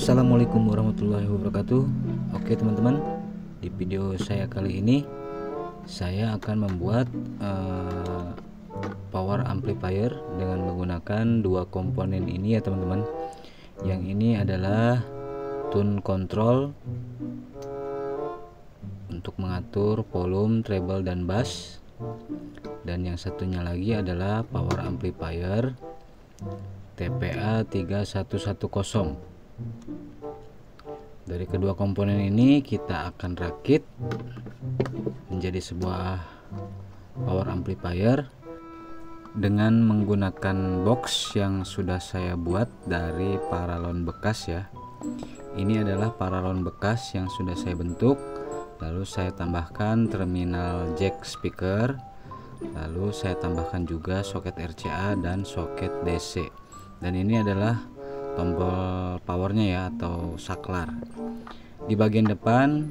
Assalamualaikum warahmatullahi wabarakatuh. Oke teman-teman, di video saya kali ini saya akan membuat power amplifier dengan menggunakan dua komponen ini ya teman-teman. Yang ini adalah tune control untuk mengatur volume, treble dan bass, dan yang satunya lagi adalah power amplifier TPA 3110. Dari kedua komponen ini kita akan rakit menjadi sebuah power amplifier dengan menggunakan box yang sudah saya buat dari paralon bekas ya. Ini adalah paralon bekas yang sudah saya bentuk, lalu saya tambahkan terminal jack speaker, lalu saya tambahkan juga soket RCA dan soket DC, dan ini adalah tombol powernya ya, atau saklar. Di bagian depan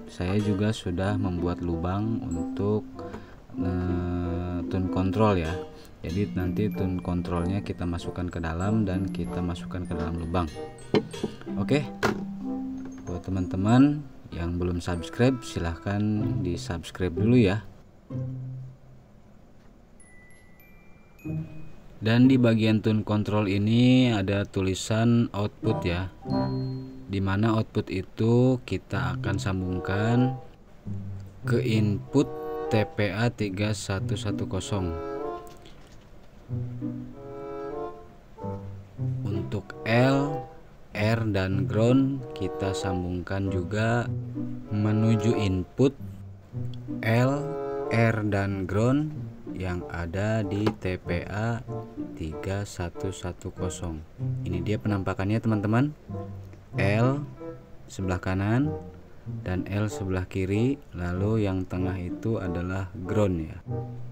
saya juga sudah membuat lubang untuk tune control ya. Jadi nanti tune controlnya kita masukkan ke dalam dan kita masukkan ke dalam lubang. Oke, buat teman-teman yang belum subscribe silahkan di subscribe dulu ya. Dan di bagian tune control ini ada tulisan output ya, dimana output itu kita akan sambungkan ke input TPA 3110. Untuk L, R dan ground kita sambungkan juga menuju input L, R dan ground yang ada di TPA 3110. Ini dia penampakannya teman-teman. L sebelah kanan dan L sebelah kiri, lalu yang tengah itu adalah ground ya.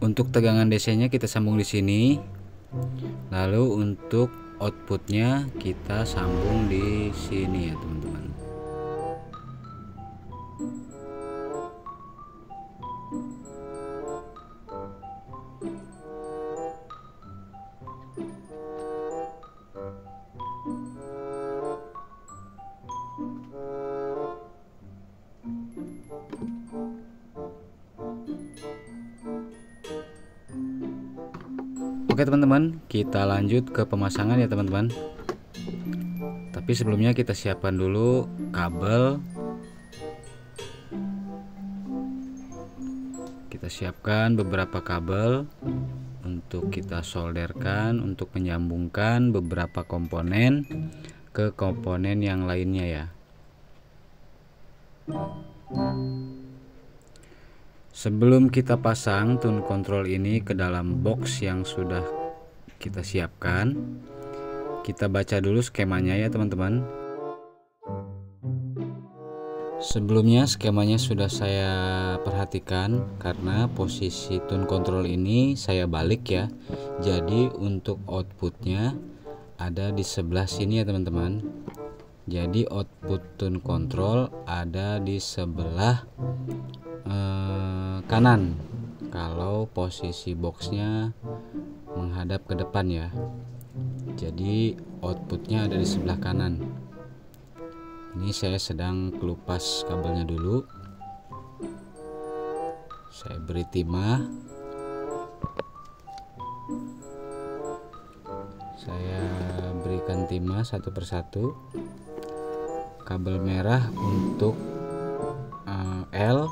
Untuk tegangan DC-nya kita sambung di sini. Lalu untuk outputnya kita sambung di sini ya teman-teman. Oke teman-teman, kita lanjut ke pemasangan ya teman-teman. Tapi sebelumnya kita siapkan dulu kabel. Kita siapkan beberapa kabel untuk kita solderkan untuk menyambungkan beberapa komponen ke komponen yang lainnya ya. Sebelum kita pasang tune control ini ke dalam box yang sudah kita siapkan, kita baca dulu skemanya ya teman-teman. Sebelumnya skemanya sudah saya perhatikan karena posisi tune control ini saya balik ya. Jadi untuk outputnya ada di sebelah sini ya teman-teman. Jadi output tune control ada di sebelah kanan kalau posisi boxnya menghadap ke depan ya. Jadi outputnya ada di sebelah kanan. Ini saya sedang kelupas kabelnya dulu. Saya beri timah. Saya berikan timah satu persatu. Kabel merah untuk L,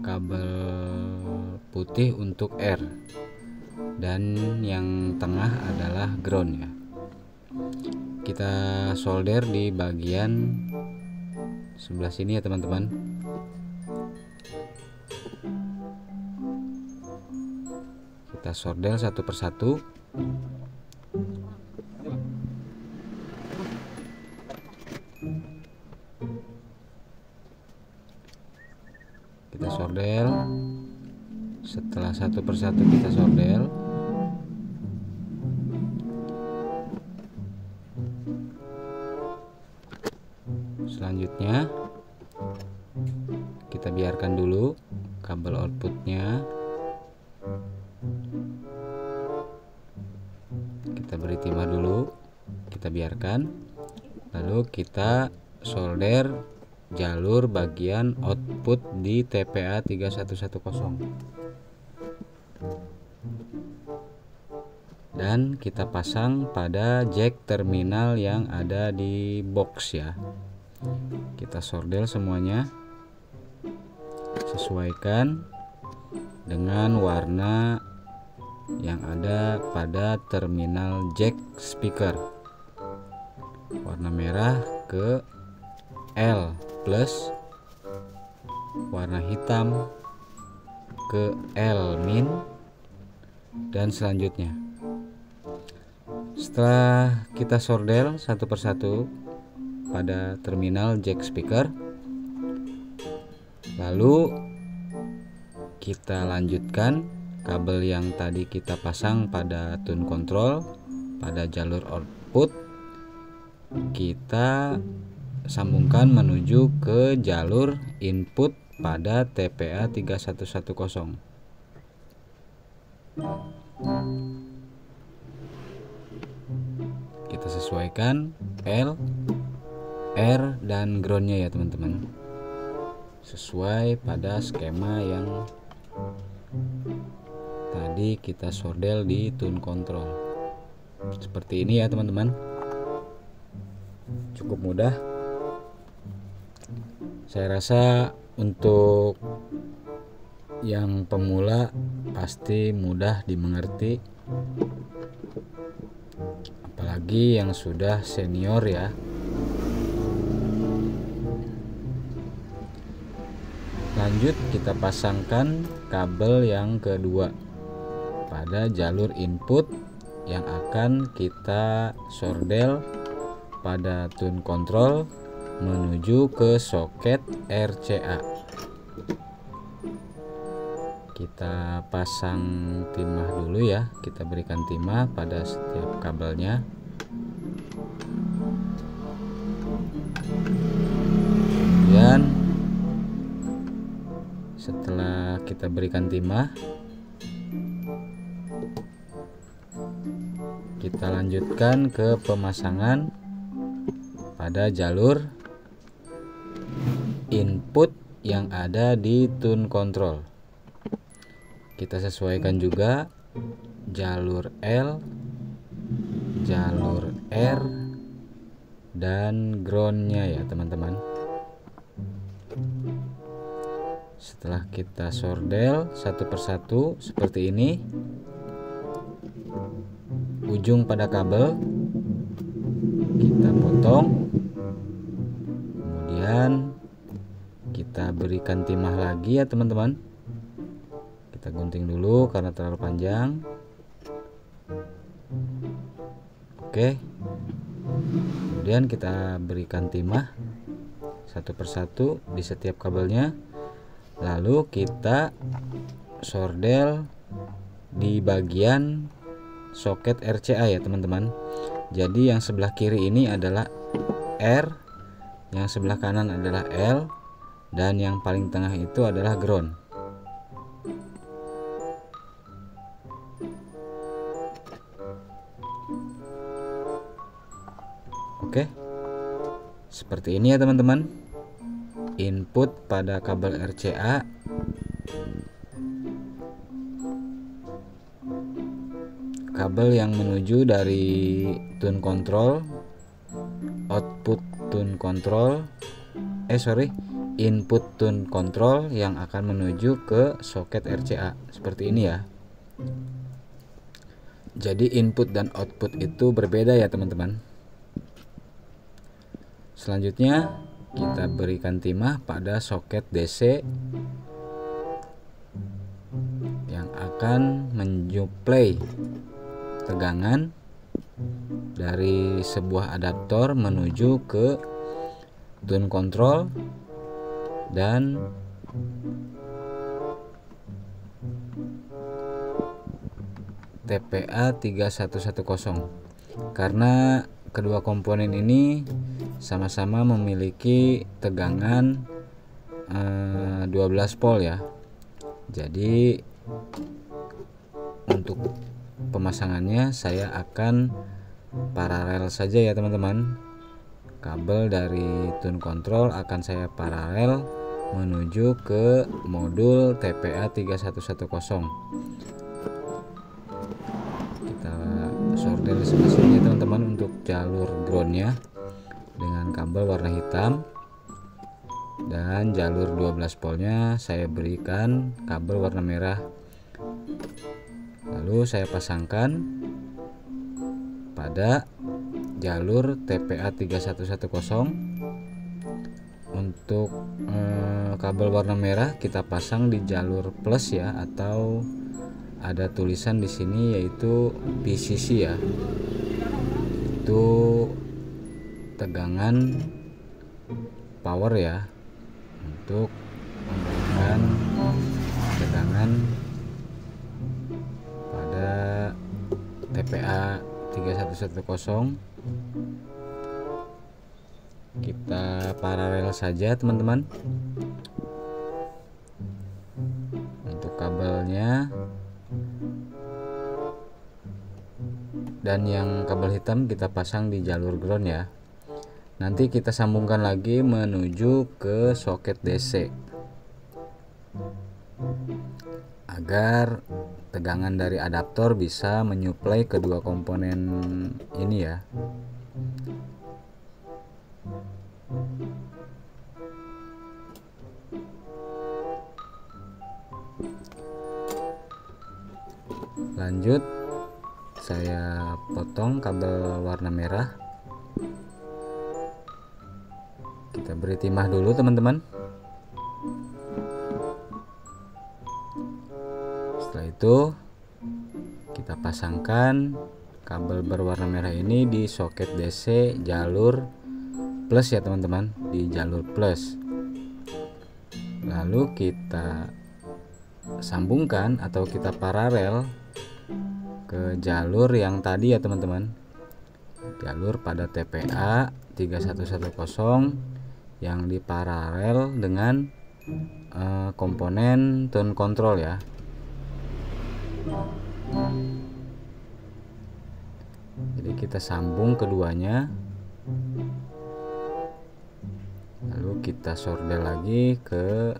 kabel putih untuk R, dan yang tengah adalah ground ya. Kita solder di bagian sebelah sini ya teman-teman. Kita solder satu persatu. Kita solder. Setelah satu persatu kita solder, selanjutnya kita biarkan dulu kabel outputnya. Kita beri timah dulu. kita biarkan. Lalu kita solder jalur bagian output di TPA 3110 dan kita pasang pada jack terminal yang ada di box ya. Kita solder semuanya, sesuaikan dengan warna yang ada pada terminal jack speaker. Warna merah ke L plus, warna hitam ke L min, dan selanjutnya. Setelah kita solder satu persatu pada terminal jack speaker, lalu kita lanjutkan kabel yang tadi kita pasang pada tune control pada jalur output, kita sambungkan menuju ke jalur input pada TPA 3110. Kita sesuaikan L, R, dan groundnya ya teman-teman, sesuai pada skema yang tadi kita solder di tune control. Seperti ini ya teman-teman, cukup mudah. Saya rasa untuk yang pemula pasti mudah dimengerti, apalagi yang sudah senior ya. Lanjut kita pasangkan kabel yang kedua pada jalur input yang akan kita solder pada tune control menuju ke soket RCA. Kita pasang timah dulu ya, kita berikan timah pada setiap kabelnya. Kemudian setelah kita berikan timah, kita lanjutkan ke pemasangan pada jalur input yang ada di tune control. Kita sesuaikan juga jalur L, jalur R, dan groundnya ya teman-teman. Setelah kita solder satu persatu seperti ini, ujung pada kabel kita potong, kemudian kita berikan timah lagi ya teman-teman. Kita gunting dulu karena terlalu panjang. Oke, kemudian kita berikan timah satu persatu di setiap kabelnya, lalu kita solder di bagian soket RCA ya teman-teman. Jadi yang sebelah kiri ini adalah R, yang sebelah kanan adalah L, dan yang paling tengah itu adalah ground. Oke, seperti ini ya teman-teman, input pada kabel RCA. Kabel yang menuju dari tune control, output tune control, input tune control yang akan menuju ke soket RCA. Seperti ini ya. Jadi input dan output itu berbeda ya teman-teman. Selanjutnya kita berikan timah pada soket DC yang akan mensuplai tegangan dari sebuah adaptor menuju ke tune control dan TPA 3110. Karena kedua komponen ini sama-sama memiliki tegangan 12 volt ya. Jadi untuk pemasangannya saya akan paralel saja ya teman-teman. Kabel dari tune control akan saya paralel menuju ke modul TPA 3110. Kita solder di sebelah sini teman-teman untuk jalur groundnya dengan kabel warna hitam, dan jalur 12 voltnya saya berikan kabel warna merah. Lalu saya pasangkan pada jalur TPA 3110. Untuk kabel warna merah kita pasang di jalur plus ya, atau ada tulisan di sini yaitu PCC ya. Itu tegangan power ya, untuk memberikan tegangan pada TPA 3110. Kita paralel saja teman-teman untuk kabelnya, dan yang kabel hitam kita pasang di jalur ground ya. Nanti kita sambungkan lagi menuju ke soket DC agar tegangan dari adaptor bisa menyuplai kedua komponen ini ya. Lanjut, saya potong kabel warna merah. Kita beri timah dulu teman-teman. Setelah itu kita pasangkan kabel berwarna merah ini di soket DC jalur plus ya teman-teman, di jalur plus. Lalu kita sambungkan atau kita paralel ke jalur yang tadi ya teman-teman, jalur pada TPA 3110 yang diparalel dengan komponen tune control ya. Jadi kita sambung keduanya, lalu kita solder lagi ke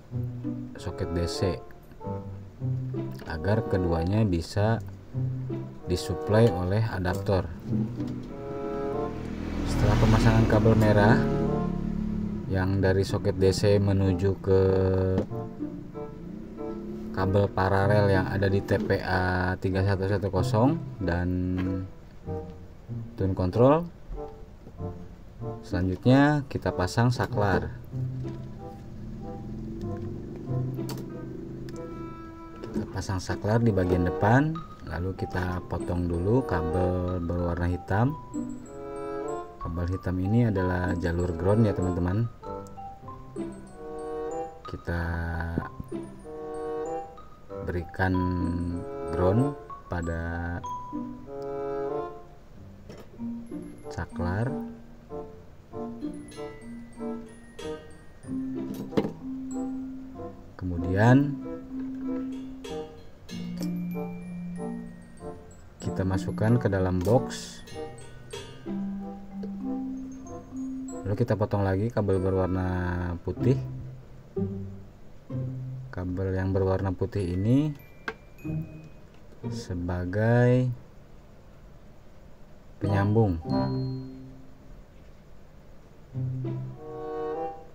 soket DC agar keduanya bisa disuplai oleh adaptor. Setelah pemasangan kabel merah yang dari soket DC menuju ke kabel paralel yang ada di TPA 3110 dan tune control, selanjutnya kita pasang saklar. Kita pasang saklar di bagian depan, lalu kita potong dulu kabel berwarna hitam. Kabel hitam ini adalah jalur ground ya teman-teman. Kita berikan ground pada saklar. Kemudian kita masukkan ke dalam box, lalu kita potong lagi kabel berwarna putih. Kabel yang berwarna putih ini sebagai penyambung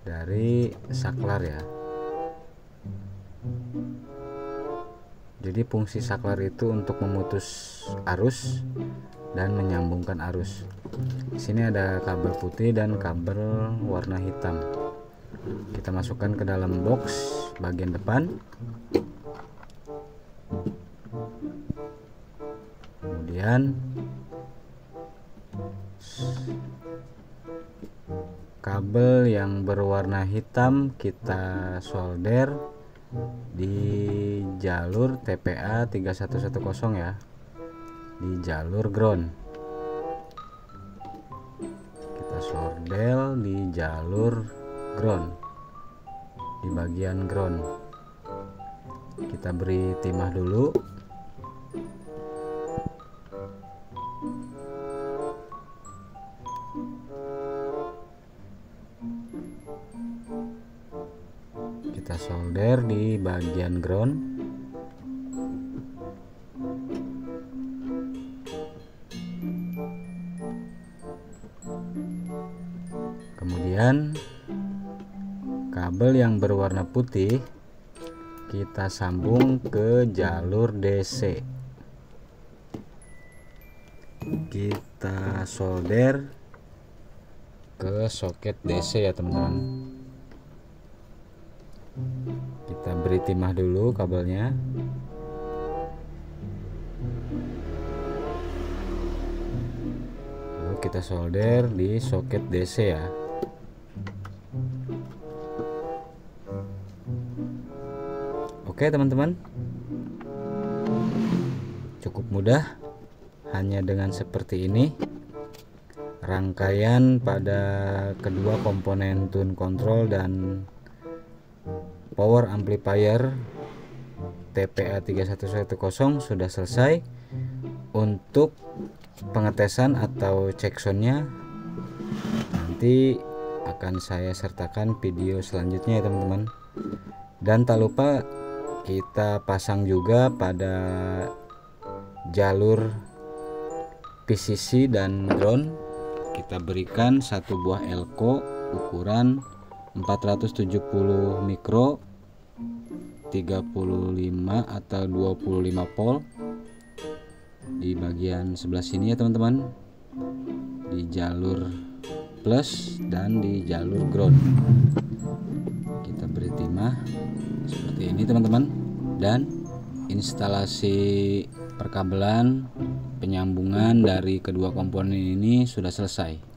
dari saklar ya. Jadi fungsi saklar itu untuk memutus arus dan menyambungkan arus. Di sini ada kabel putih dan kabel warna hitam. Kita masukkan ke dalam box bagian depan. Kemudian kabel yang berwarna hitam kita solder di jalur TPA 3110 ya, di jalur ground. Kita solder di jalur ground, di bagian ground. Kita beri timah dulu. kita solder di bagian ground. Kemudian kabel yang berwarna putih kita sambung ke jalur DC. Kita solder ke soket DC ya teman-teman. Kita beri timah dulu kabelnya. Lalu kita solder di soket DC ya. Oke teman-teman, cukup mudah, hanya dengan seperti ini rangkaian pada kedua komponen tune control dan power amplifier TPA 3110 sudah selesai. Untuk pengetesan atau cek soundnya nanti akan saya sertakan video selanjutnya ya teman-teman. Dan tak lupa kita pasang juga pada jalur PCC dan ground, kita berikan satu buah elko ukuran 470 mikro 35 atau 25 volt di bagian sebelah sini ya teman-teman, di jalur plus dan di jalur ground. Kita beri timah seperti ini teman-teman, dan instalasi perkabelan penyambungan dari kedua komponen ini sudah selesai.